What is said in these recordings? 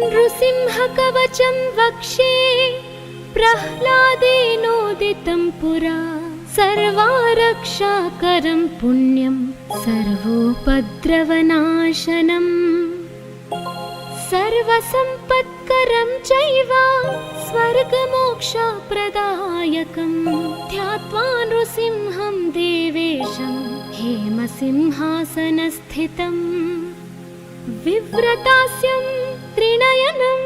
नृसिंहकवचं वक्षे प्रह्लादेनोदितं पुरा सर्वारक्षाकरं पुण्यं सर्वोपद्रवनाशनम् सर्वसम्पत्करं चैव स्वर्गमोक्षप्रदायकं ध्यात्वा नृसिंहं देवेशं हेमसिंहासनस्थितम् विव्रतास्यं त्रिनयनं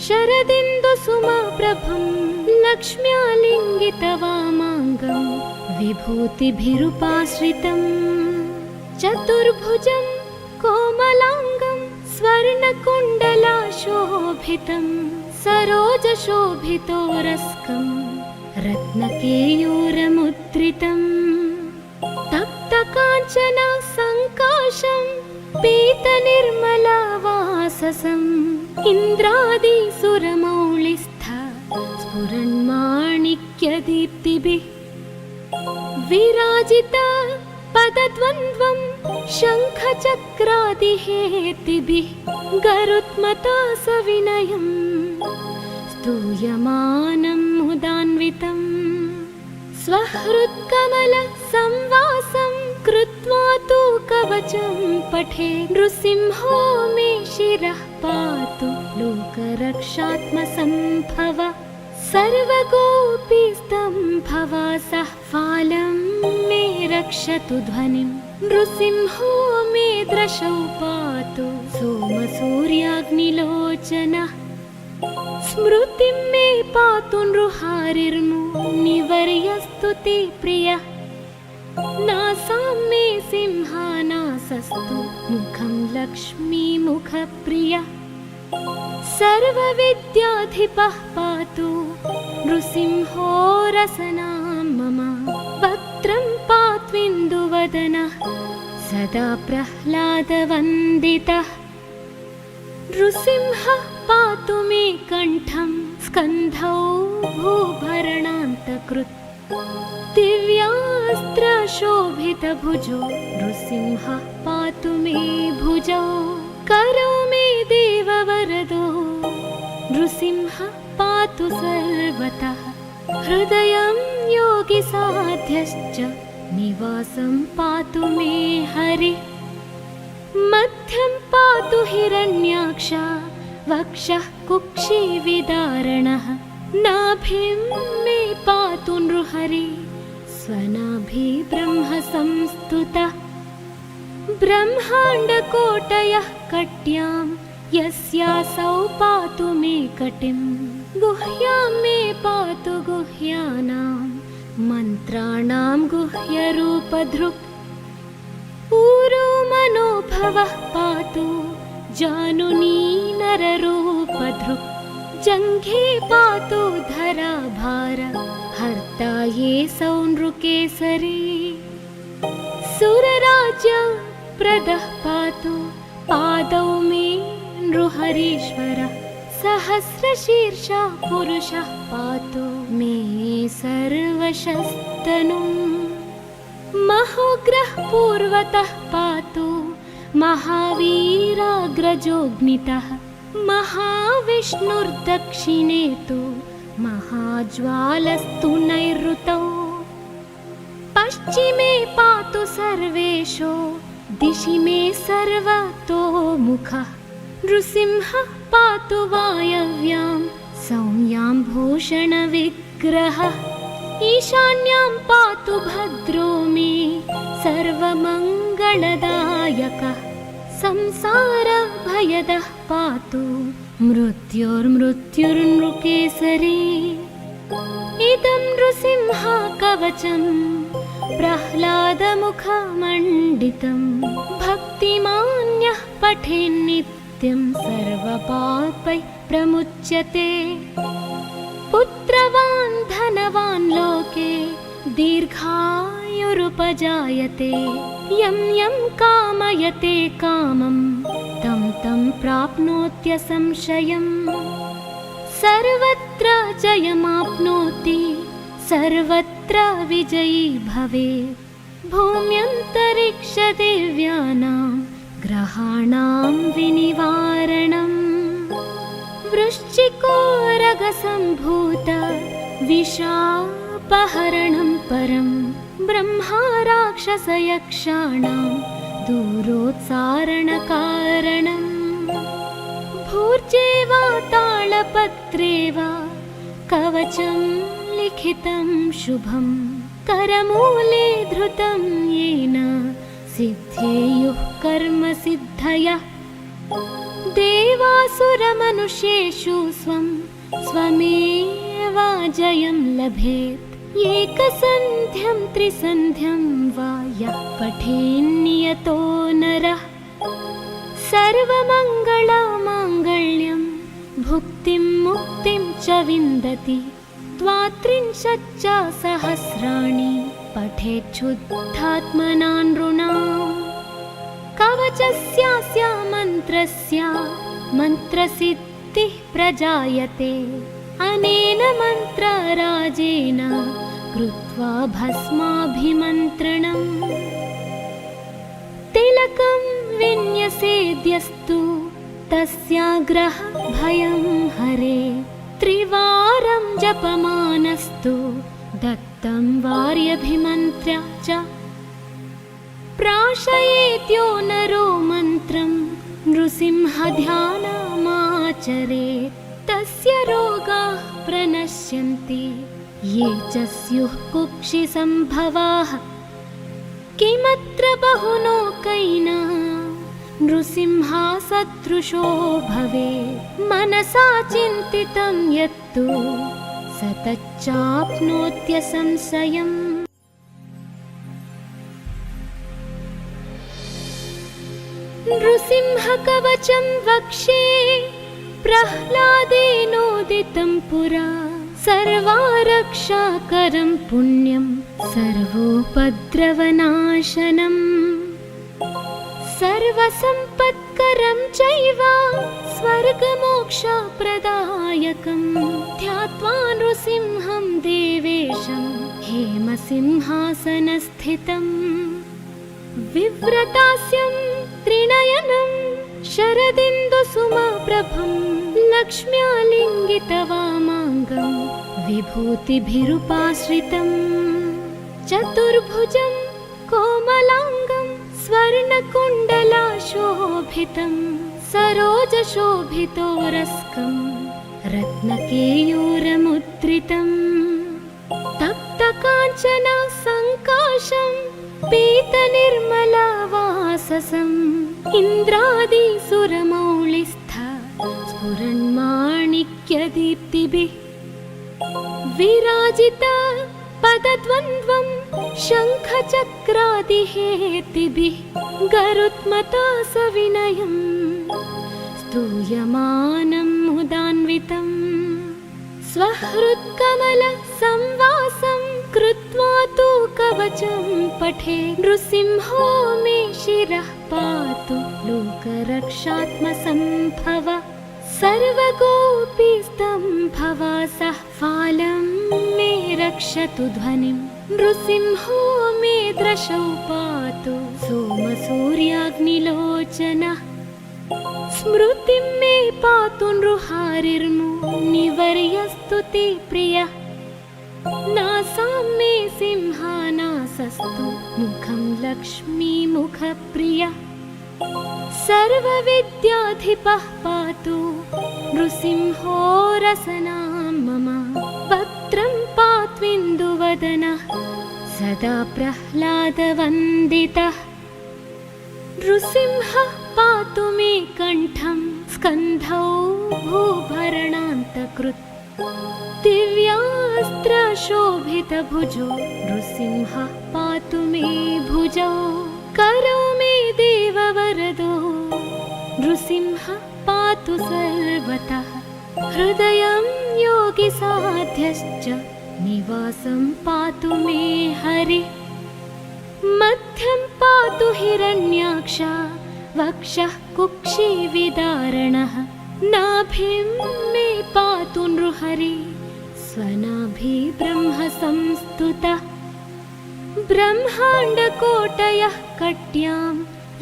शरदिन्दुसुमप्रभं लक्ष्म्यालिङ्गितवामाङ्गं विभूतिभिरुपाश्रितं चतुर्भुजं कोमलाङ्गं स्वर्णकुण्डलाशोभितं सरोजशोभितोरस्कं रत्नकेयूरमुद्रितं तप्तकाञ्चनसङ्काशं पीतनिर्मलवाससं इन्द्रादिसुरमौलिस्थ स्फुरन्माणिक्यदीप्तिभिः विराजित पदद्वन्द्वं शङ्खचक्रादिहेतिभिः गरुत्मता सविनयं स्तूयमानं मुदान्वितं स्वहृत्कमलसंवासं कृत्वा तु कवचं पठे नृसिंहो मे शिरः पातु लोकरक्षात्मसम्भव सर्वगोपीस्तम्भवासः फालं मे रक्षतु ध्वनिं नृसिंहो मे दृशौ पातु सोमसूर्याग्निलोचनः स्मृतिं मे पातु नृहारिर्मुनिवर्यस्तु ते प्रियः नासां मे सिंहानासस्तु मुखं लक्ष्मीमुखप्रियः सर्वविद्याधिपः पातु नृसिंहो रसनां मम वक्त्रं पात्विन्दुवदनः सदा प्रह्लादवन्दितः नृसिंहः पातु मे कण्ठं स्कन्धौ भूभरणान्तकृत् दिव्यास्त्रशोभितभुजो नृसिंहः पातु मे भुजौ करौ मे देववरदो नृसिंहः पातु सर्वतः हृदयं योगिसाध्यश्च निवासं पातु मे हरिः मध्यं पातु हिरण्याक्ष वक्षः कुक्षिविदारणः नाभिं मे पातु नृहरि स्वनाभि ब्रह्म संस्तुतः ब्रह्माण्डकोटयः कट्यां यस्यासौ पातु मे कटिं गुह्यां मे पातु गुह्यानां मन्त्राणां गुह्यरूपधृक् ऊरो मनोभवः पातु जानुनी नररूपधृक् जङ्घे पातु धराभार हर्ता ये सौनृकेसरी सुरराज्य प्रदः पातु पादौ मे नृहरीश्वरः सहस्रशीर्षः पुरुषः पातु मे सर्वशस्तनुं महोग्रः पूर्वतः पातु महावीराग्रजोऽग्नितः महाविष्णुर्दक्षिणे तु महाज्वालस्तु नैऋतौ पश्चिमे पातु सर्वेषु दिशि मे सर्वतोमुखः नृसिंहः पातु वायव्यां सौम्यां भूषणविग्रहः ईशान्यां पातु भद्रो मे सर्वमङ्गलदायकः संसारभयदः पातु मृत्युर्मृत्युर्नृकेसरी इदं नृसिंहकवचं प्रह्लादमुखमण्डितं भक्तिमान्यः पठेन्नित्यं सर्वपापैः प्रमुच्यते पुत्रवान् धनवान् लोके दीर्घायुरुपजायते यं यं कामयते कामं तं तं प्राप्नोत्यसंशयम् सर्वत्र जयमाप्नोति सर्वत्र विजयी भवेत् भूम्यन्तरिक्षदेव्यानां ग्रहाणां विनिवारणम् कोरगसम्भूत विशापहरणं परं ब्रह्मा राक्षसयक्षाणां दूरोत्सारणकारणम् भूर्जे वा तालपत्रे वा कवचं लिखितं शुभं करमूले धृतं येन सिद्धेयुः कर्मसिद्धयः देवासुरमनुष्येषु स्वमेवाजयं लभेत् एकसन्ध्यं त्रिसन्ध्यं वा यः पठेन्नियतो नरः सर्वमङ्गलमाङ्गल्यं भुक्तिं मुक्तिं च विन्दति त्वात्रिंशच्च सहस्राणि पठेच्छुद्धात्मना नृणाम् कवचस्यास्य मन्त्रस्य मन्त्रसिद्धिः प्रजायते अनेन मन्त्रराजेन कृत्वा भस्माभिमन्त्रणम् तिलकं विन्यसेद्यस्तु तस्याग्रह भयं हरे त्रिवारं जपमानस्तु दत्तं वार्यभिमन्त्र्य च प्राशयेत्यो नरो मन्त्रं नृसिंहध्यानमाचरेत् तस्य रोगाः प्रणश्यन्ति ये च स्युः कुक्षिसम्भवाः किमत्र बहुलोकैः नृसिंहसदृशो भवेत् मनसा चिन्तितं यत्तु स तच्चाप्नोत्यसंशयम् नृसिंहकवचं वक्षे प्रह्लादेनोदितं पुरा सर्वारक्षाकरं पुण्यं सर्वोपद्रवनाशनम् सर्वसम्पत्करं चैव स्वर्गमोक्षप्रदायकं ध्यात्वा नृसिंहं देवेशं हेमसिंहासनस्थितम् विव्रतास्यं त्रिनयनं शरदिन्दुसुमप्रभं लक्ष्म्यालिङ्गितवामाङ्गं विभूतिभिरुपाश्रितं चतुर्भुजं कोमलाङ्गं स्वर्णकुण्डलाशोभितं सरोजशोभितोरस्कं रत्नकेयूरमुद्रितं तप्तकाञ्चन सङ्काशं पीतनिर्मलवाससम् इन्द्रादिसुरमौलिस्थ स्फुरन्माणिक्यदीप्तिभिः विराजित पदद्वन्द्वं शङ्खचक्रादिहेतिभिः गरुत्मता सविनयं स्तूयमानं मुदान्वितम् स्वहृत्कमलसंवासं कृत्वा तु कवचं पठे नृसिंहो मे शिरः पातु लोकरक्षात्मसम्भव सर्वगोपीस्तम्भवासः फालं मे रक्षतु ध्वनिं नृसिंहो मे दृशौ पातु सोमसूर्याग्निलोचनः स्मृतिं मे पातु नृहारिर्मुनिवर्यस्तुति प्रियः नासां मे सिंहानासस्तु मुखं लक्ष्मीमुखप्रियः सर्वविद्याधिपः पातु नृसिंहो रसनां मम वक्त्रं पात्विन्दुवदनः सदा प्रह्लादवन्दितः नृसिंहः पातु मे कण्ठं स्कन्धौ भूभरणान्तकृत् दिव्यास्त्रशोभितभुजो नृसिंहः पातु मे भुजौ करो मे देववरदो नृसिंहः पातु सर्वतः हृदयं योगिसाध्यश्च निवासं पातु मे हरिः मध्यं पातु हिरण्याक्ष वक्षः कुक्षिविदारणः नाभिं मे पातु नृहरि स्वनाभि ब्रह्म संस्तुतः ब्रह्माण्डकोटयः कट्यां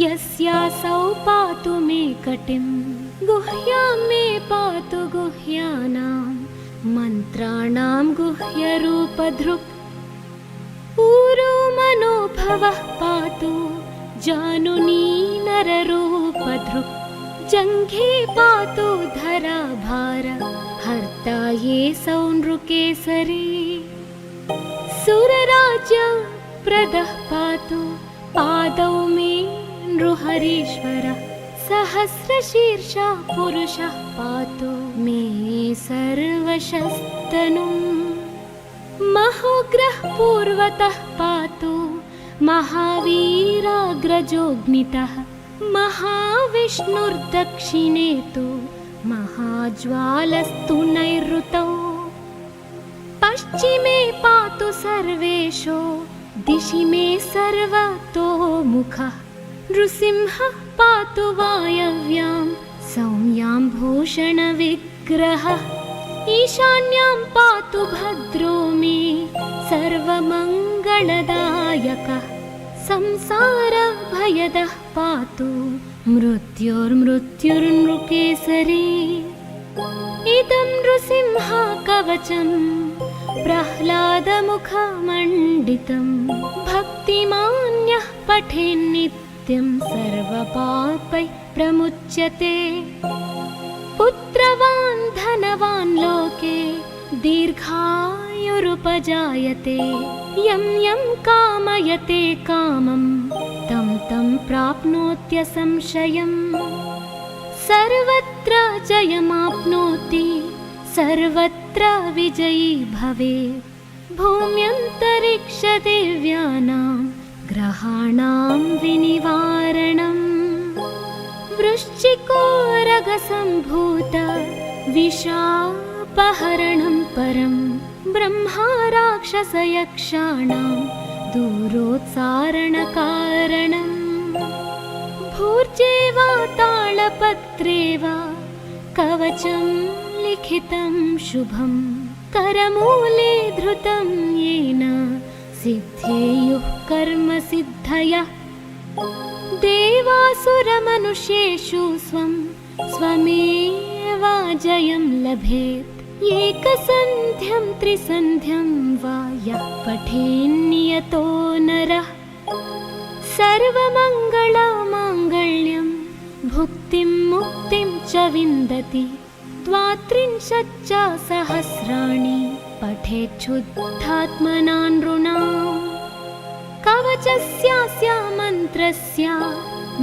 यस्यासौ पातु मे कटिं गुह्यां मे पातु गुह्यानां मन्त्राणां गुह्यरूपधृक् ऊरो मनोभवः पातु जानुनी नररूपधृक् जङ्घे पातु धराभार हर्ता ये सौनृकेसरी सुरराज्य प्रदः पातु पादौ मे नृहरीश्वरः सहस्रशीर्षः पुरुषः पातु मे सर्वशस्तनुम् महोग्रः पूर्वतः पातु महावीराग्रजोऽग्नितः महाविष्णुर्दक्षिणे तु महाज्वालस्तु नैऋतौ पश्चिमे पातु सर्वेषु दिशि मे सर्वतोमुखः नृसिंहः पातु वायव्यां सौम्यां भूषणविग्रहः ईशान्यां पातु भद्रो मे सर्वमङ्गलदायकः संसारभयदः पातु मृत्युर्मृत्युर्नृकेसरी इदं नृसिंह कवचं प्रह्लादमुखमण्डितं भक्तिमान्यः पठेन्नित्यं सर्वपापैः प्रमुच्यते पुत्रवान् धनवान् लोके दीर्घायुरुपजायते यं यं कामयते कामं तं तं प्राप्नोत्यसंशयम् सर्वत्र जयमाप्नोति सर्वत्र विजयी भवेत् भूम्यन्तरिक्षदेव्यानां ग्रहाणां विनिवारणम् वृश्चिकोरगसम्भूत विशापहरणं परं ब्रह्मा राक्षसयक्षाणां दूरोत्सारणकारणम् भूर्जे वा तालपत्रे वा कवचं लिखितं शुभं करमूले धृतं येन सिद्धेयुः कर्मसिद्धयः देवासुरमनुष्येषु स्वं स्वमेव जयं लभेत् एकसन्ध्यं त्रिसन्ध्यं वा यः पठेन्नियतो नरः सर्वमङ्गलमाङ्गल्यं भुक्तिं मुक्तिं च विन्दति द्वात्रिंशच्च सहस्राणि पठेच्छुद्धात्मना नृणाम् कवचस्यास्य मन्त्रस्य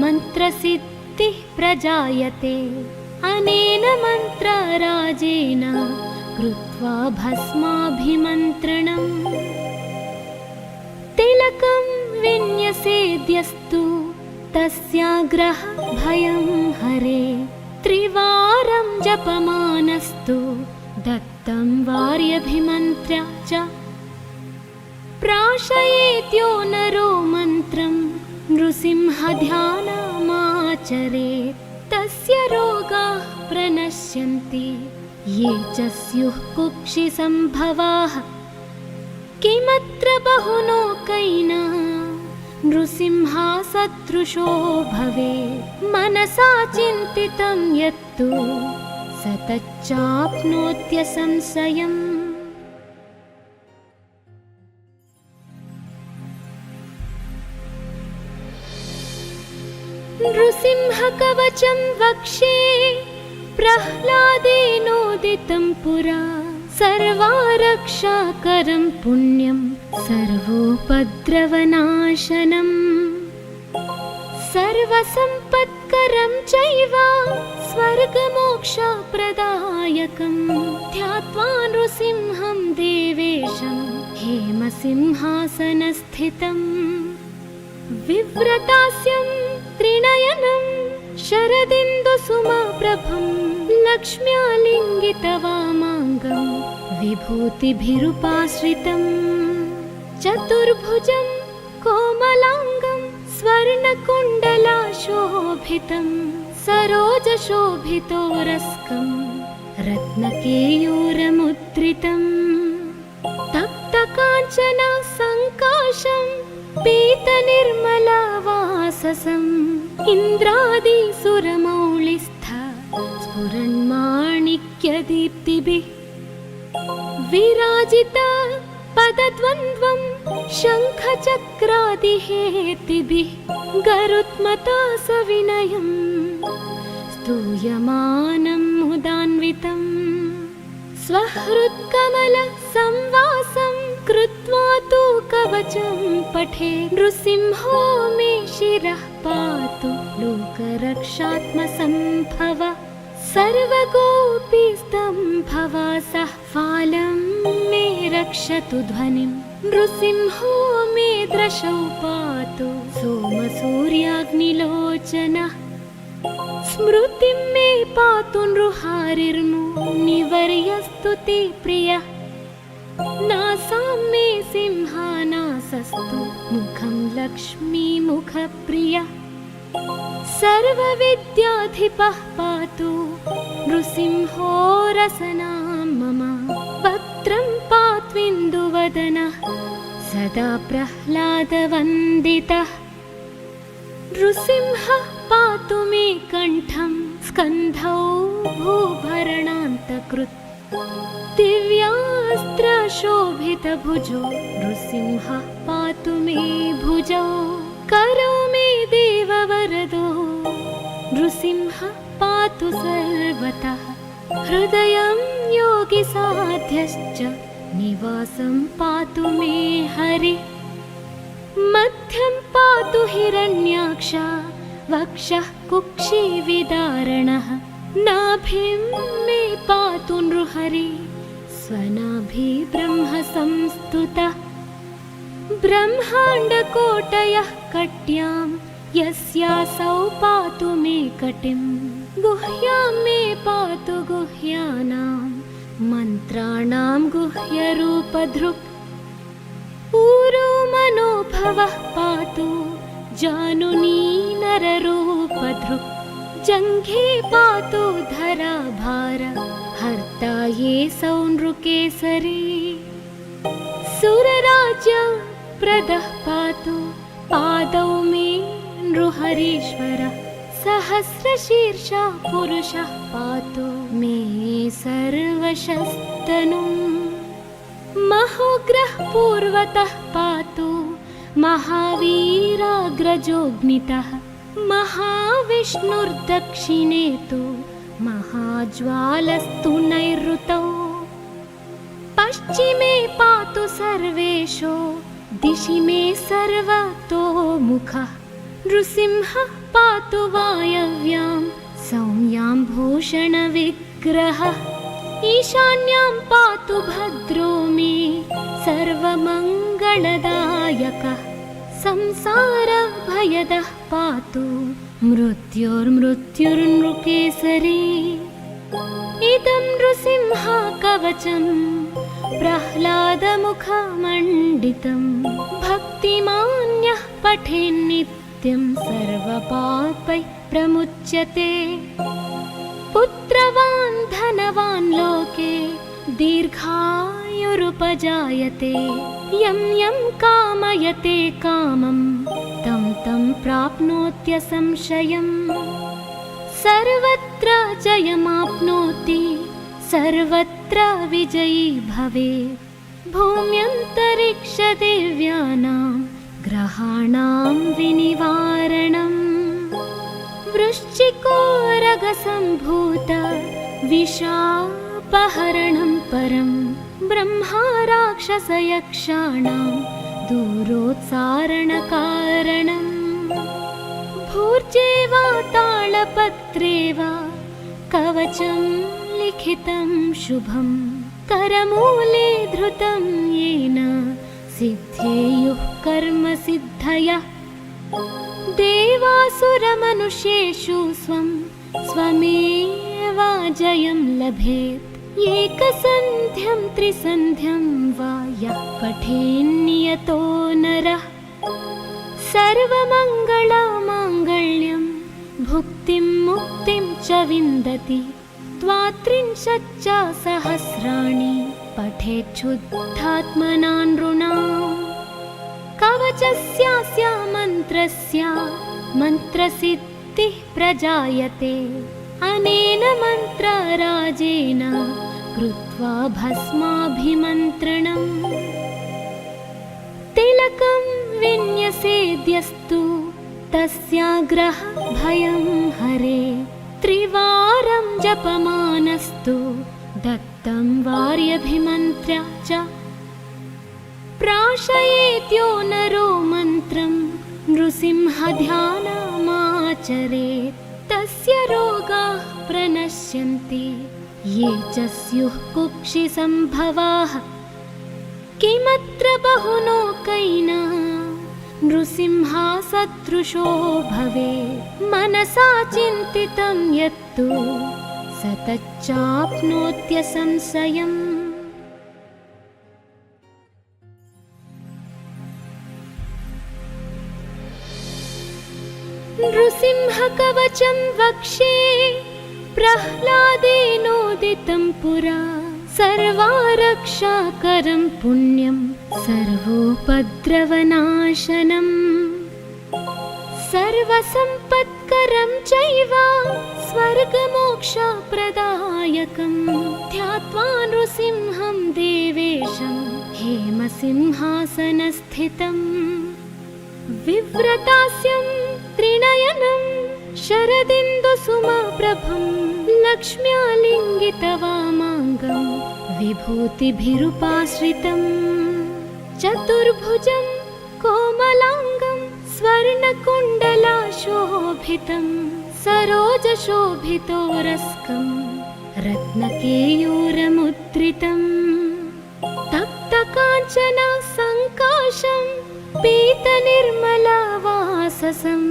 मन्त्रसिद्धिः प्रजायते अनेन मन्त्रराजेन कृत्वा भस्माभिमन्त्रणम् तिलकं विन्यसेद्यस्तु तस्याग्रह भयं हरे त्रिवारं जपमानस्तु दत्तं वार्यभिमन्त्र्य च प्राशयेत्यो नरो मन्त्रं नृसिंहध्यानमाचरेत् तस्य रोगाः प्रणश्यन्ति ये च स्युः कुक्षिसम्भवाः किमत्र बहुलोकैना नृसिंहसदृशो भवेत् मनसा चिन्तितं यत्तु स तच्चाप्नोत्यसंशयम् नृसिंहकवचं वक्षे प्रह्लादेनोदितं पुरा सर्वारक्षाकरं पुण्यं सर्वोपद्रवनाशनम् सर्वसम्पत्करं चैव स्वर्गमोक्षप्रदायकं ध्यात्वा नृसिंहं देवेशं हेमसिंहासनस्थितम् विव्रतास्यं त्रिनयनं शरदिन्दुसुमप्रभं लक्ष्म्यालिङ्गितवामाङ्गं विभूतिभिरुपाश्रितम् चतुर्भुजं कोमलाङ्गं स्वर्णकुण्डलाशोभितं सरोजशोभितोरस्कं रत्नकेयूरमुद्रितम् तप्तकाञ्चन सङ्काशं पीतनिर्मलवाससम् इन्द्रादिसुरमौलिस्थ स्फुरन्माणिक्यदीप्तिभिः विराजिता पदद्वन्द्वं शङ्खचक्रादिहेतिभिः गरुत्मता सविनयं स्तूयमानं मुदान्वितम् स्वहृत्कमलसंवासं कृत्वा तु कवचं पठे नृसिंहो मे शिरः पातु लोकरक्षात्मसम्भव सर्वगोपीस्तम्भवासः फालं मे रक्षतु ध्वनिं नृसिंहो मे दृशौ पातु सोमसूर्याग्निलोचनः स्मृतिं मे पातु नृहारिर्मुनिवर्यस्तु ते प्रियः नासां मे सिंहानासस्तु मुखं लक्ष्मीमुखप्रियः सर्वविद्याधिपः पातु नृसिंहो रसनां मम वक्त्रं पात्विन्दुवदनः सदा प्रह्लादवन्दितः नृसिंहः पातु मे कण्ठं स्कन्धौ भूभरणान्तकृत् दिव्यास्त्रशोभितभुजो नृसिंहः पातु मे भुजौ करो मे देववरदो नृसिंहः पातु सर्वतः हृदयं योगिसाध्यश्च निवासं पातु मे हरिः मध्यं पातु हिरण्याक्ष वक्षः कुक्षिविदारणः नाभिं मे पातु नृहरि स्वनाभि ब्रह्म संस्तुतः ब्रह्माण्डकोटयः कट्यां यस्यासौ पातु मे कटिं गुह्यां मे पातु गुह्यानां मन्त्राणां गुह्यरूपधृक् ऊरो मनोभवः पातु जानुनी नररूपधृक् जङ्घे पातु धराभार हर्ता ये सौनृकेसरी सुरराज्यप्रदः पातु पादौ मे नृहरीश्वरः सहस्रशीर्षा पुरुषः पातु मे सर्वशस्तनुम् महोग्रः पूर्वतः पातु महावीराग्रजोऽग्नितः महाविष्णुर्दक्षिणे तु महाज्वालस्तु नैऋतौ पश्चिमे पातु सर्वेशो दिशि मे सर्वतोमुखः नृसिंहः पातु वायव्यां सौम्यां भूषणविग्रहः ईशान्यां पातु भद्रो मे सर्वमङ्गलदायकः संसारभयदः पातु मृत्युर्मृत्युर्नृकेसरी इदं नृसिंहा कवचं प्रह्लादमुखमण्डितं भक्तिमान्यः पठेन्नित्यं सर्वपापैः प्रमुच्यते पुत्रवान् धनवान् लोके दीर्घायुरुपजायते यं यं कामयते कामं तं तं प्राप्नोत्यसंशयम् सर्वत्र जयमाप्नोति सर्वत्र विजयी भवेत् भूम्यन्तरिक्षदेव्यानां ग्रहाणां विनिवारणम् वृश्चिकोरगसम्भूत विशापहरणं परं ब्रह्मा राक्षसयक्षाणां दूरोत्सारणकारणम् भूर्जे वा तालपत्रे वा कवचं लिखितं शुभं करमूले धृतं येन सिद्धेयुः कर्मसिद्धयः देवासुरमनुष्येषु स्वं स्वमेव जयं लभेत् एकसन्ध्यं त्रिसन्ध्यं वा यः पठेन्नियतो नरः सर्वमङ्गलमाङ्गल्यं भुक्तिं मुक्तिं च विन्दति त्वात्रिंशच्च सहस्राणि पठेच्छुद्धात्मना नृणाम् कवचस्यास्य मन्त्रस्य मन्त्रसिद्धिः प्रजायते अनेन मन्त्रराजेन कृत्वा भस्माभिमन्त्रणम् तिलकं विन्यसेद्यस्तु तस्याग्रह भयं हरे त्रिवारं जपमानस्तु दत्तं वार्यभिमन्त्र्य च प्राशयेत्यो नरो मन्त्रं नृसिंहध्यानमाचरेत् तस्य रोगाः प्रणश्यन्ति ये च स्युः कुक्षिसम्भवाः किमत्र बहुलोकैना नृसिंहासदृशो भवे मनसा चिन्तितं यत्तु स तच्चाप्नोत्यसंशयम् नृसिंहकवचं वक्षे प्रह्लादेनोदितं पुरा सर्वारक्षाकरं पुण्यं सर्वोपद्रवनाशनम् सर्वसम्पत्करं चैव स्वर्गमोक्षप्रदायकं ध्यात्वा नृसिंहं देवेशं हेमसिंहासनस्थितम् विव्रतास्यं त्रिनयनं शरदिन्दुसुमप्रभं लक्ष्म्यालिङ्गितवामाङ्गं विभूतिभिरुपाश्रितम् चतुर्भुजं कोमलाङ्गं स्वर्णकुण्डलाशोभितं सरोजशोभितोरस्कं रत्नकेयूरमुद्रितम् तप्तकाञ्चन सङ्काशं पीतनिर्मलवाससम्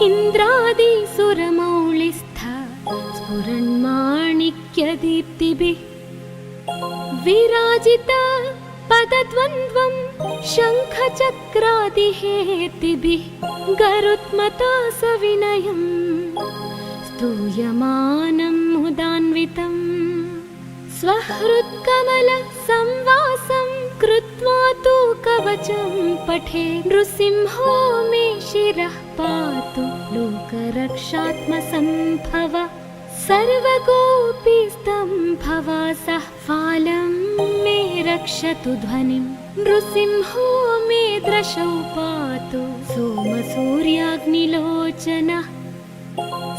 इन्द्रादिसुरमौलिस्थ स्फुरन्माणिक्यदीप्तिभिः विराजित पदद्वन्द्वं शङ्खचक्रादिहेतिभिः गरुत्मता सविनयं स्तूयमानं मुदान्वितम् स्वहृत्कमलसंवासं कृत्वा तु कवचं पठे नृसिंहो मे शिरः पातु लोकरक्षात्मसम्भव सर्वगोपीस्तम्भवासः फालं मे रक्षतु ध्वनिं नृसिंहो मे दृशौ पातु सोमसूर्याग्निलोचनः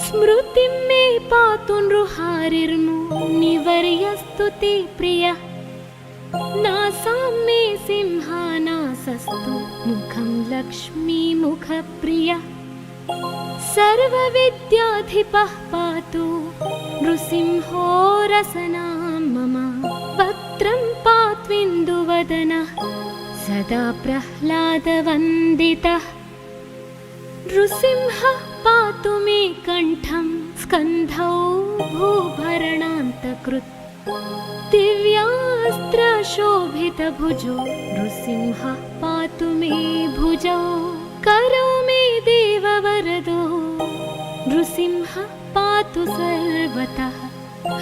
स्मृतिं मे पातु नृहारिर्मुनिवर्यस्तु ते प्रियः नासां मे सिंहानासस्तु मुखं लक्ष्मीमुखप्रियः सर्वविद्याधिपः पातु नृसिंहो रसनां मम वक्त्रं पात्विन्दुवदनः सदा प्रह्लादवन्दितः नृसिंहः पातु मे कण्ठं स्कन्धौ भूभरणान्तकृत् दिव्यास्त्रशोभितभुजो नृसिंहः पातु मे भुजौ करो मे देववरदो नृसिंहः पातु सर्वतः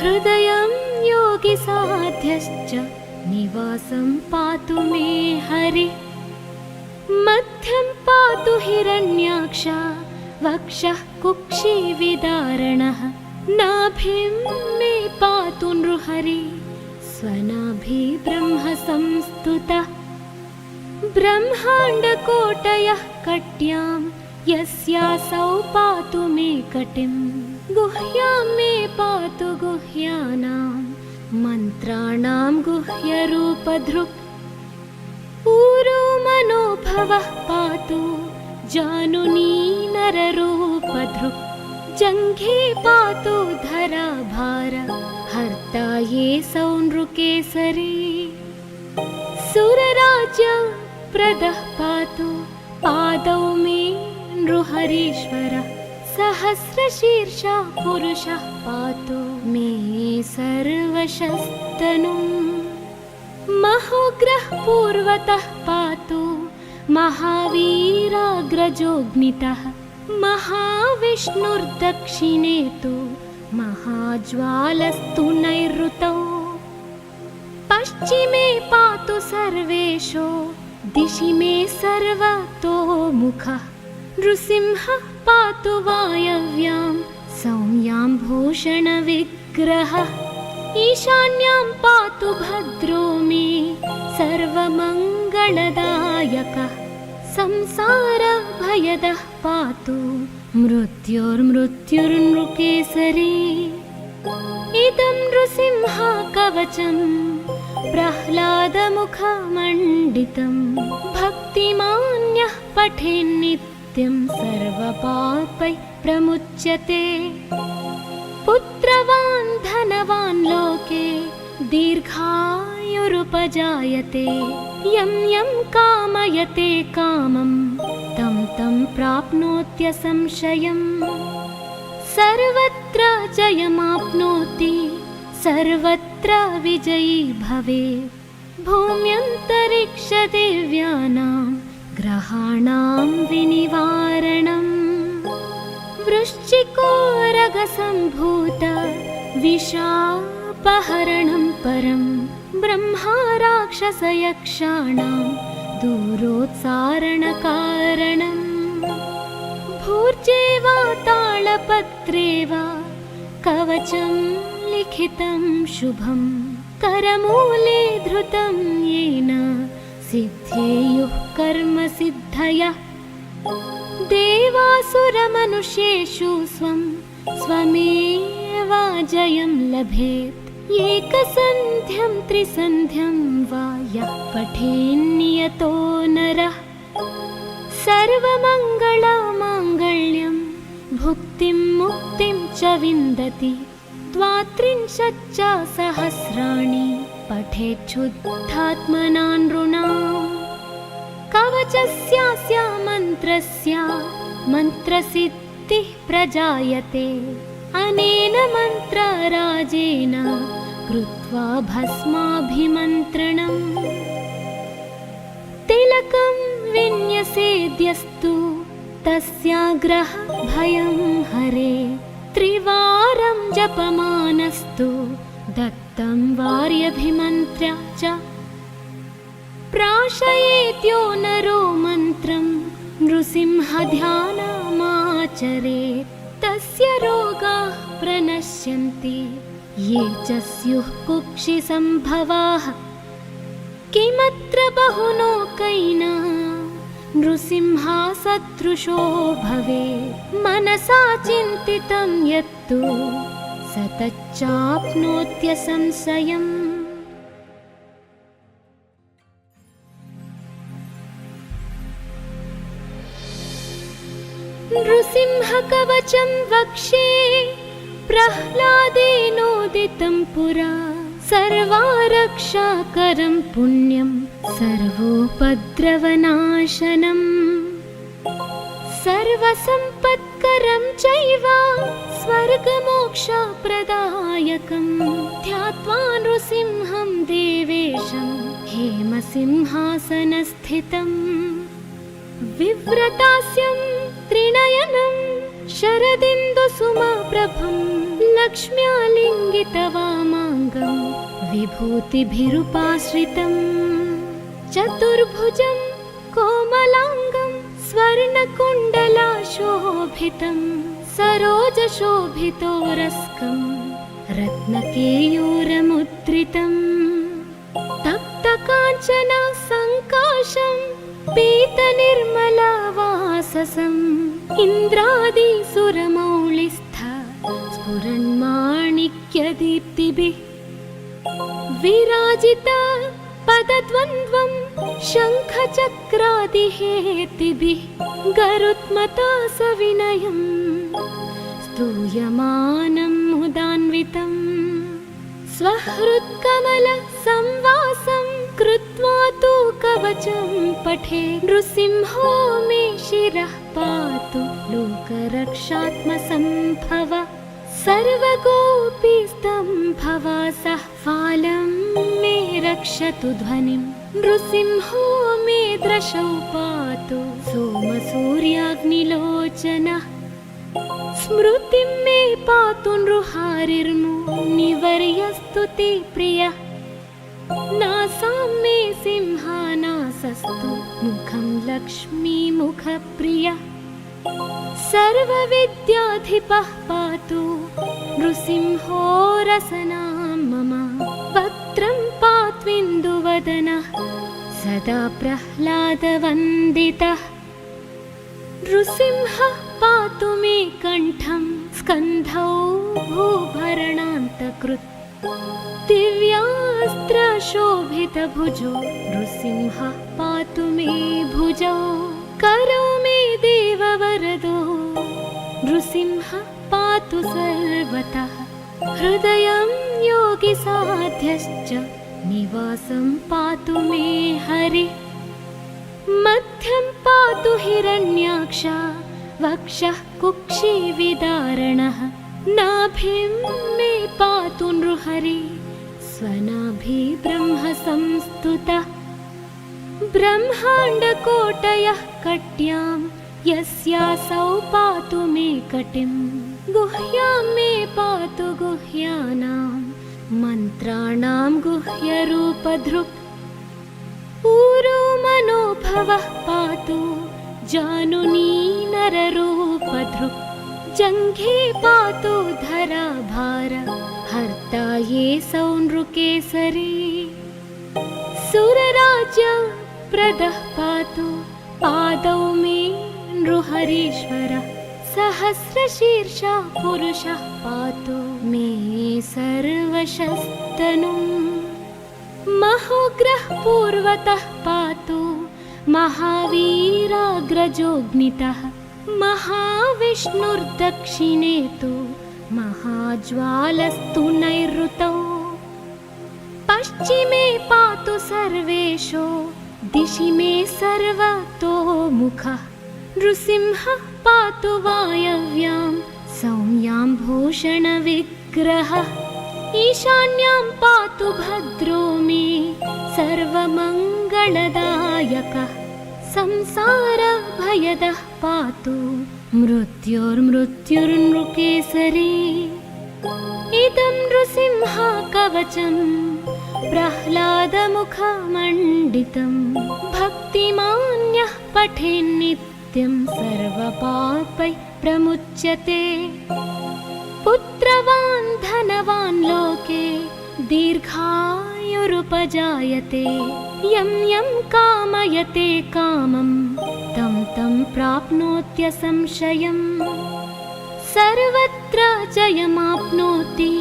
हृदयं योगिसाध्यश्च निवासं पातु मे हरिः मध्यं पातु हिरण्याक्ष वक्षः कुक्षिविदारणः नाभिं मे पातु नृहरि स्वनाभि ब्रह्म संस्तुतः ब्रह्माण्डकोटयः कट्यां यस्यासौ पातु मे कटिं गुह्यां मे पातु गुह्यानां मन्त्राणां गुह्यरूपधृक् ऊरो मनोभवः पातु जानुनी नररूपधृक् जङ्घे पातु धराभार हर्ता ये सौनृकेसरी सुरराज्यप्रदः पातु पादौ मे नृहरीश्वरः सहस्रशीर्षा पुरुषः पातु मे सर्वशस्तनुम् महोग्रः पूर्वतः पातु महावीराग्रजोऽग्नितः महाविष्णुर्दक्षिणे तु महाज्वालस्तु नैऋतौ पश्चिमे पातु सर्वेशो दिशि मे सर्वतोमुखः नृसिंहः पातु वायव्यां सौम्याम्भूषणविग्रहः ईशान्यां पातु भद्रो मे सर्वमङ्गलदायकः संसारभयदः पातु मृत्युर्मृत्युर्नृकेसरी इदं नृसिंहकवचं प्रह्लादमुखमण्डितं भक्तिमान्यः पठेन्नित्यं सर्वपापैः प्रमुच्यते पुत्रवान् धनवान् लोके दीर्घायुरुपजायते यं यं कामयते कामं तं तं प्राप्नोत्यसंशयम् सर्वत्र जयमाप्नोति सर्वत्र विजयी भवेत् भूम्यन्तरिक्षदेव्यानां ग्रहाणां विनिवारणम् वृश्चिकोरगसम्भूत विशापहरणं परं ब्रह्मा राक्षसयक्षाणां दूरोत्सारणकारणम् भूर्जे वा तालपत्रे वा कवचं लिखितं शुभं करमूले धृतं येन सिद्धेयुः कर्मसिद्धयः देवासुरमनुष्येषु स्वं स्वमेव जयं लभेत् एकसन्ध्यं त्रिसन्ध्यं वा यः पठेन्नियतो नरः सर्वमङ्गलमाङ्गल्यं भुक्तिं मुक्तिं च विन्दति द्वात्रिंशच्च सहस्राणि पठेच्छुद्धात्मना नृणाम् कवचस्यास्य मन्त्रस्य मन्त्रसिद्धिः प्रजायते अनेन मन्त्रराजेन कृत्वा भस्माभिमन्त्रणम् तिलकं विन्यसेद्यस्तु तस्याग्रह भयं हरे त्रिवारं जपमानस्तु दत्तं वार्यभिमन्त्र्य च प्राशयेत्यो नरो मन्त्रं नृसिंहध्यानमाचरेत् तस्य रोगाः प्रणश्यन्ति ये च स्युः कुक्षिसम्भवाः किमत्र बहुलोकैना नृसिंहसदृशो भवेत् मनसा चिन्तितं यत्तु स तच्चाप्नोत्यसंशयम् नृसिंहकवचं वक्षे प्रह्लादेनोदितं पुरा सर्वारक्षाकरं पुण्यं सर्वोपद्रवनाशनम् सर्वसम्पत्करं चैव स्वर्गमोक्षप्रदायकं ध्यात्वा नृसिंहं देवेशं हेमसिंहासनस्थितम् विव्रतास्यं त्रिनयनं शरदिन्दुसुमप्रभं लक्ष्म्यालिङ्गितवामाङ्गं विभूतिभिरुपाश्रितं चतुर्भुजं कोमलाङ्गं स्वर्णकुण्डलाशोभितं सरोजशोभितोरस्कं रत्नकेयूरमुद्रितं तप्तकाञ्चन सङ्काशं पीतनिर्मलवाससम् इन्द्रादिसुरमौलिस्थ स्फुरन्माणिक्यदीप्तिभिः विराजित पदद्वन्द्वं शङ्खचक्रादिहेतिभिः गरुत्मता सविनयं स्तूयमानं मुदान्वितं स्वहृत्कमलसंवासं कृत्वा तु कवचं पठे नृसिंहो मे शिरः पातु लोकरक्षात्मसम्भव सर्वगोपीस्तम्भवासः फालं मे रक्षतु ध्वनिं नृसिंहो मे दृशौ पातु सोमसूर्याग्निलोचनः स्मृतिं मे पातु नृहारिर्मुनिवर्यस्तु ते प्रियः नासां मे सिंहानासस्तु मुखं लक्ष्मीमुखप्रियः सर्वविद्याधिपः पातु नृसिंहो रसनां मम। वक्त्रं पात्विन्दुवदनः सदा प्रह्लादवन्दितः। नृसिंहः पातु मे कण्ठं स्कन्धौ भूभरणान्तकृत्। दिव्यास्त्रशोभितभुजो नृसिंहः पातु मे भुजौ। करो मे देववरदो नृसिंहः पातु सर्वतः। हृदयं योगिसाध्यश्च निवासं पातु मे हरिः। मध्यं पातु हिरण्याक्ष वक्षः कुक्षिविदारणः। नाभिं मे पातु नृहरि स्वनाभि ब्रह्म संस्तुतः। ब्रह्माण्डकोटयः कट्यां यस्यासौ पातु मे कटिं। गुह्यां मे पातु गुह्यानां मन्त्राणां गुह्यरूपधृक्। ऊरो मनोभवः पातु जानुनी नररूपधृक्। जङ्घे पातु धराभार हर्ता ये सौनृकेसरी। सुरराज्यप्रदः पातु पादौ मे नृहरीश्वरः। सहस्रशीर्षा पुरुषः पातु मे सर्वशस्तनुम्। महोग्रः पूर्वतः पातु महावीराग्रजोऽग्नितः। महाविष्णुर्दक्षिणे तु महाज्वालस्तु नैऋतौ। पश्चिमे पातु सर्वेशो दिशि मे सर्वतोमुखः। नृसिंहः पातु वायव्यां सौम्यां भूषणविग्रहः। ईशान्यां पातु भद्रो मे सर्वमङ्गलदायकः। संसारभयदः पातु मृत्युर्मृत्युर्नृकेसरी। इदं नृसिंहकवचं प्रह्लादमुखमण्डितं। भक्तिमान्यः पठेन्नित्यं सर्वपापैः प्रमुच्यते। पुत्रवान् धनवान् लोके दीर्घायुरुपजायते। यं यं कामयते कामं तं तं प्राप्नोत्यसंशयम्। सर्वत्र जयमाप्नोति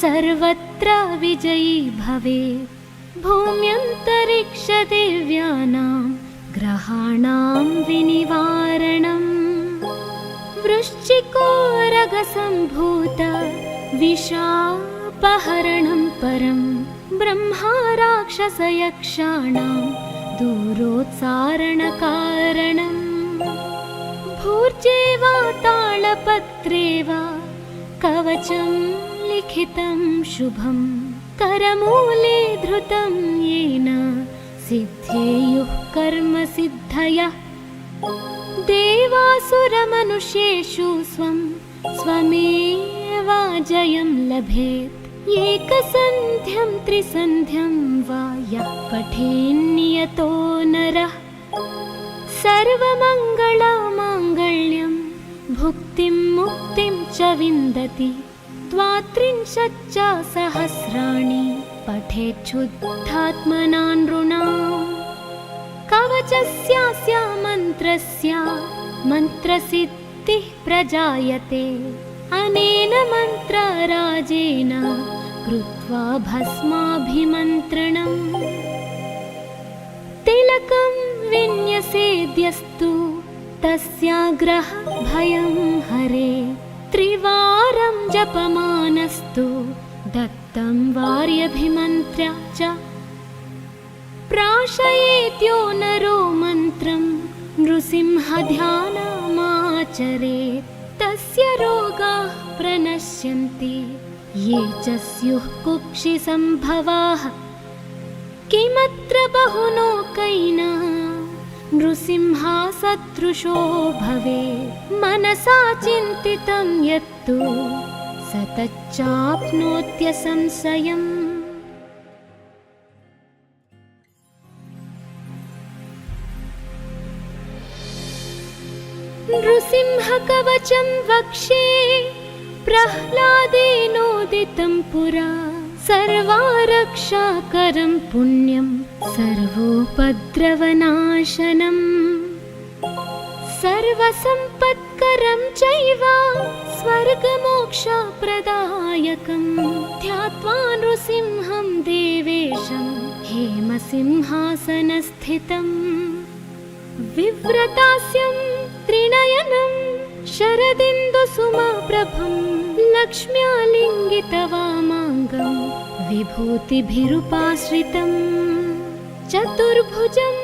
सर्वत्र विजयी भवेत्। भूम्यन्तरिक्षदेव्यानां ग्रहाणां विनिवारणम्। वृश्चिकोरगसम्भूत विशापहरणं परं। ब्रह्मा राक्षसयक्षाणां दूरोत्सारणकारणम्। भूर्जे वा तालपत्रे वा कवचं लिखितं शुभं। करमूले धृतं येन सिद्धेयुः कर्मसिद्धयः। देवासुरमनुष्येषु स्वं स्वमेव जयं लभेत्। एकसन्ध्यं त्रिसन्ध्यं वा यः पठेन्नियतो नरः। सर्वमङ्गलमाङ्गल्यं भुक्तिं मुक्तिं च विन्दति। द्वात्रिंशच्च सहस्राणि पठेच्छुद्धात्मना नृणाम्। कवचस्यास्य मन्त्रस्य मन्त्रसिद्धिः प्रजायते। अनेन मन्त्रराजेन कृत्वा भस्माभिमन्त्रणम्। तिलकं विन्यसेद्यस्तु तस्याग्रह भयं हरे। त्रिवारं जपमानस्तु दत्तं वार्यभिमन्त्र्या च। प्राशयेत्यो नरो मन्त्रं नृसिंहध्यानमाचरेत्। तस्य रोगाः प्रणश्यन्ति ये च स्युः कुक्षिसम्भवाः। किमत्र बहुलोकैना नृसिंहसदृशो भवेत्। मनसा चिन्तितं यत्तु स तच्चाप्नोत्यसंशयम्। नृसिंहकवचं वक्षे प्रह्लादेनोदितं पुरा सर्वारक्षाकरं पुण्यं सर्वोपद्रवनाशनम् सर्वसम्पत्करं चैव स्वर्गमोक्षप्रदायकं ध्यात्वा नृसिंहं देवेशं हेमसिंहासनस्थितम् विव्रतास्यं त्रिनयनं शरदिन्दुसुमप्रभं लक्ष्म्यालिङ्गितवामाङ्गं विभूतिभिरुपाश्रितम् चतुर्भुजं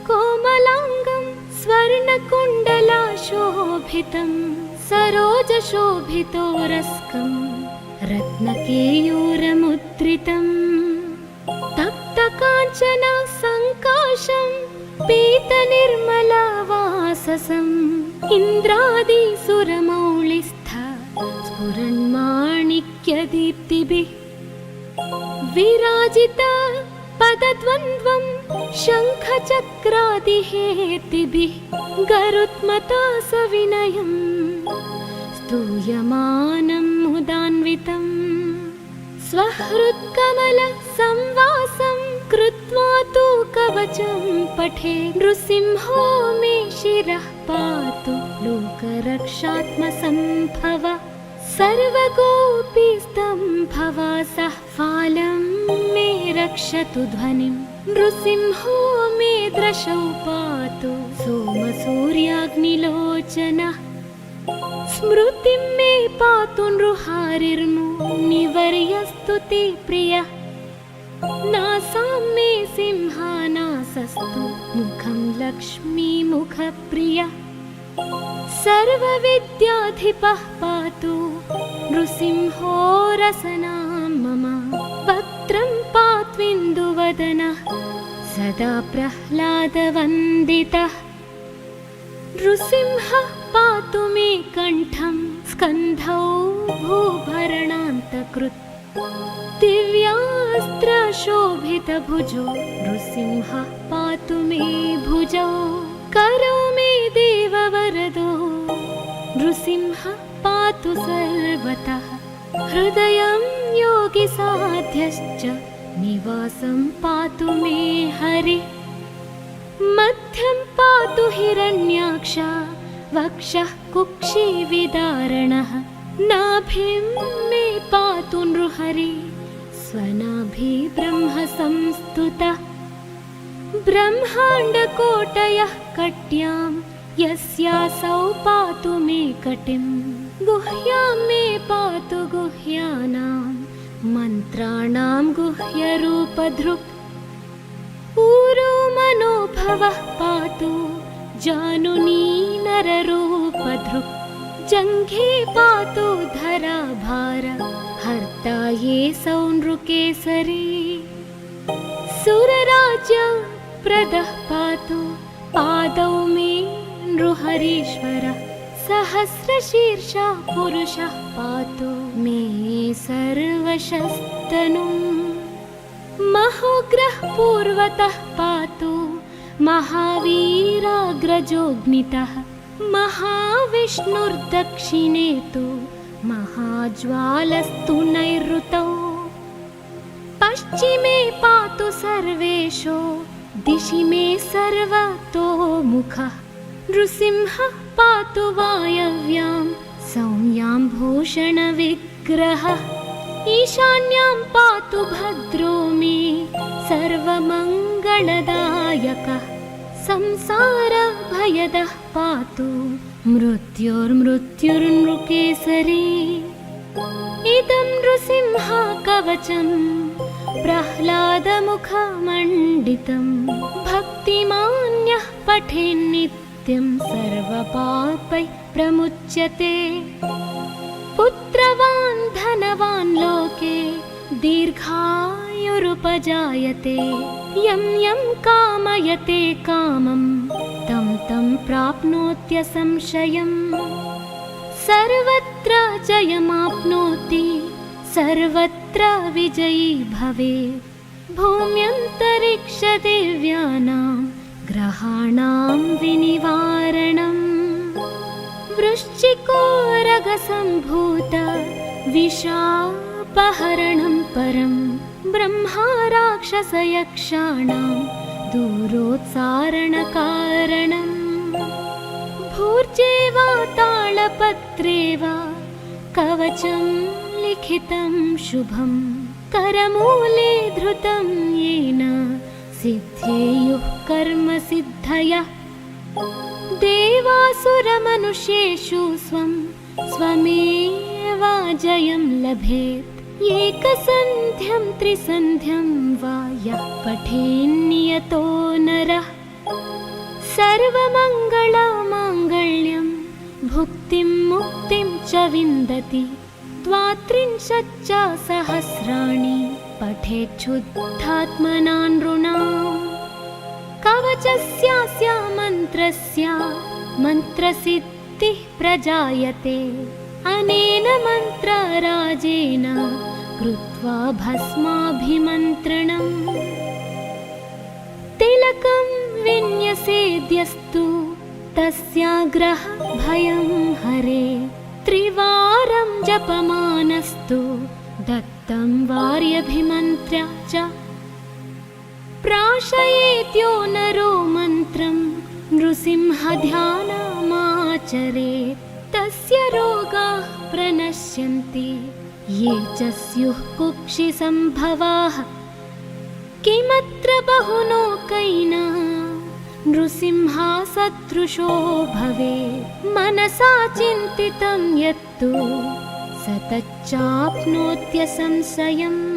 कोमलाङ्गं स्वर्णकुण्डलाशोभितं सरोजशोभितोरस्कं रत्नकेयूरमुद्रितं तप्तकाञ्चन सङ्काशं पीतनिर्मलवाससम् इन्द्रादिसुरमौलिस्थ स्फुरन्माणिक्यदीप्तिभिः विराजित पदद्वन्द्वं शङ्खचक्रादिहेतिभिः गरुत्मता सविनयं स्तूयमानं मुदान्वितं स्वहृत्कमलसंवासं कृत्वा तु कवचं पठे नृसिंहो मे शिरः पातु लोकरक्षात्मसम्भव सर्वगोपीस्तम्भवासः फालं मे रक्षतु ध्वनिं नृसिंहो मे दृशौ पातु सोमसूर्याग्निलोचनः स्मृतिं मे पातु नृहारिर्मुनिवर्यस्तु ते प्रियः नासां मे सिंहानासस्तु मुखं लक्ष्मीमुखप्रियः सर्वविद्याधिपः पातु नृसिंहो रसनां मम वक्त्रं पात्विन्दुवदनः सदा प्रह्लादवन्दितः नृसिंहः पातु मे कण्ठं स्कन्धौ भूभरणान्तकृत् दिव्यास्त्रशोभितभुजो नृसिंहः पातु मे भुजौ करौ मे देववरदो नृसिंहः पातु सर्वतः हृदयं योगिसाध्यश्च निवासं पातु मे हरिः मध्यं पातु हिरण्याक्ष वक्षः कुक्षिविदारणः नाभिं मे पातु नृहरि स्वनाभि ब्रह्म संस्तुतः ब्रह्माण्डकोटयः कट्यां यस्यासौ पातु मे कटिं गुह्यां मे पातु गुह्यानां मन्त्राणां गुह्यरूपधृक् ऊरो मनोभवः पातु जानुनी नररूपधृक् जङ्घे पातु धराभार हर्ता ये सौनृकेसरी सुरराज्य प्रदः पातु पादौ मे नृहरीश्वरः सहस्रशीर्षः पुरुषः पातु मे सर्वशस्तनुम् महोग्रः पूर्वतः पातु महावीराग्रजोऽग्नितः महाविष्णुर्दक्षिणे तु महाज्वालस्तु नैऋतौ पश्चिमे पातु सर्वेषु दिशि मे सर्वतोमुखः नृसिंहः पातु वायव्यां सौम्यां भूषणविग्रहः ईशान्यां पातु भद्रो मे सर्वमङ्गलदायकः संसारभयदः पातु मृत्युर्मृत्युर्नृकेसरी इदं नृसिंहकवचं प्रह्लादमुखमण्डितं भक्तिमान्यः पठेन्नित्यं सर्वपापैः प्रमुच्यते पुत्रवान् धनवान् लोके दीर्घायुरुपजायते यं यं कामयते कामं तं तं प्राप्नोत्यसंशयम् सर्वत्र जयमाप्नोति सर्वत्र विजयी भवेत् भूम्यन्तरिक्षदेव्यानां ग्रहाणां विनिवारणम् वृश्चिकोरगसम्भूत विषापहरणं परं ब्रह्मा राक्षसयक्षाणां दूरोत्सारणकारणम् भूर्जे वा तालपत्रे वा कवचं लिखितं शुभं करमूले धृतं येन सिद्धेयुः कर्मसिद्धयः देवासुरमनुष्येषु स्वमेवाजयं लभेत् एकसन्ध्यं त्रिसन्ध्यं वा यः पठेन्नियतो नरः सर्वमङ्गलमाङ्गल्यं भुक्तिं मुक्तिं च विन्दति द्वात्रिंशच्च सहस्राणि पठेच्छुद्धात्मना नृणाम् कवचस्यास्य मन्त्रस्य मन्त्रसिद्धिः प्रजायते अनेन मन्त्रराजेन कृत्वा भस्माभिमन्त्रणम् तिलकं विन्यसेद्यस्तु तस्याग्रह भयं हरे त्रिवारं जपमानस्तु दत्तं वार्यभिमन्त्र्य च प्राशयेत्यो नरो मन्त्रं नृसिंहध्यानमाचरेत् तस्य रोगाः प्रणश्यन्ति ये च स्युः कुक्षिसम्भवाः किमत्र बहुलोकैः नृसिंहसदृशो भवेत् मनसा चिन्तितं यत्तु स तच्चाप्नोत्यसंशयम्।